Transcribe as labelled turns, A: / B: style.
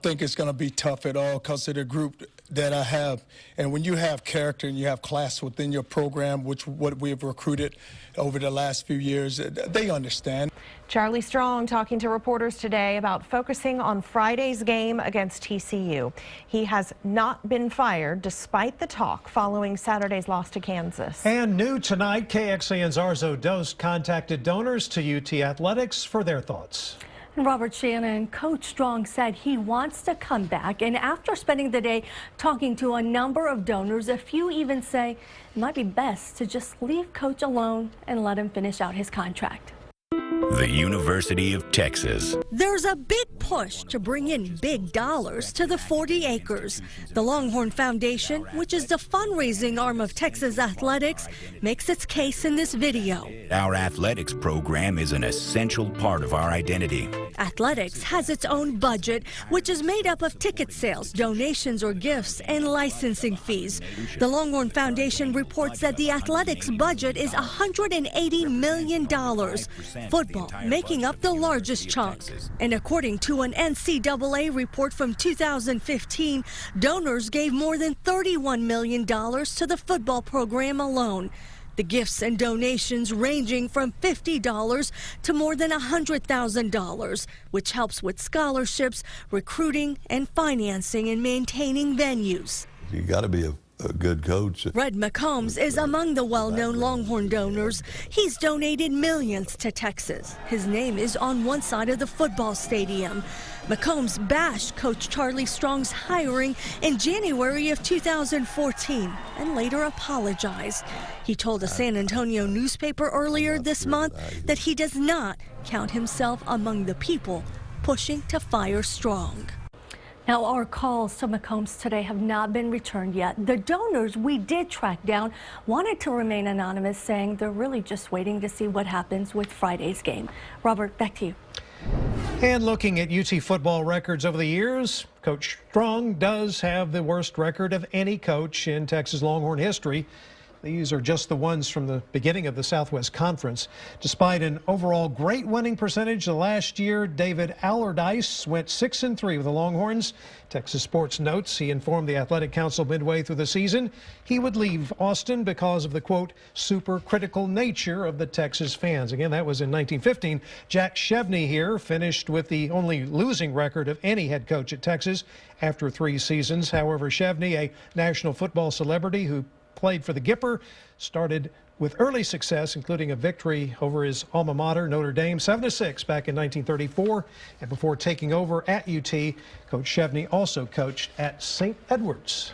A: don't think it's going to be tough at all because of the group that I have. And when you have character and you have class within your program, which what we've recruited over the last few years, they understand.
B: Charlie Strong talking to reporters today about focusing on Friday's game against TCU. He has not been fired despite the talk following Saturday's loss to Kansas.
C: And new tonight, KXAN's Arzo Dost contacted donors to UT Athletics for their thoughts.
D: And Robert Shannon, Coach Strong said he wants to come back. And after spending the day talking to a number of donors, a few even say it might be best to just leave Coach alone and let him finish out his contract.
E: The University of Texas.
F: There's a big push to bring in big dollars to the 40 acres. The Longhorn Foundation, which is the fundraising arm of Texas Athletics, makes its case in this video.
E: Our athletics program is an essential part of our identity.
F: Athletics has its own budget, which is made up of ticket sales, donations or gifts, and licensing fees. The Longhorn Foundation reports that the athletics budget is $180 million. Football making up the largest chunk. And according to an NCAA report from 2015, donors gave more than $31 million to the football program alone. The gifts and donations ranging from $50 to more than $100,000, which helps with scholarships, recruiting, and financing and maintaining venues.
G: You got to be a good coach.
F: Red McCombs is among the well-known Longhorn donors. He's donated millions to Texas. His name is on one side of the football stadium. McCombs bashed Coach Charlie Strong's hiring in January of 2014 and later apologized. He told a San Antonio newspaper earlier this month that he does not count himself among the people pushing to fire Strong.
D: Now, our calls to McCombs today have not been returned yet. The donors we did track down wanted to remain anonymous, saying they're really just waiting to see what happens with Friday's game. Robert, back to you.
C: And looking at UT football records over the years, Coach Strong does have the worst record of any coach in Texas Longhorn history. These are just the ones from the beginning of the Southwest Conference. Despite an overall great winning percentage last year, David Allardyce went 6-3 with the Longhorns. Texas Sports notes he informed the Athletic Council midway through the season he would leave Austin because of the, quote, super critical nature of the Texas fans. Again, that was in 1915. Jack Chevney here finished with the only losing record of any head coach at Texas after 3 seasons. However, Chevney, a national football celebrity who played for the Gipper, started with early success, including a victory over his alma mater, Notre Dame, 7-6 back in 1934. And before taking over at UT, Coach Chevney also coached at St. Edwards.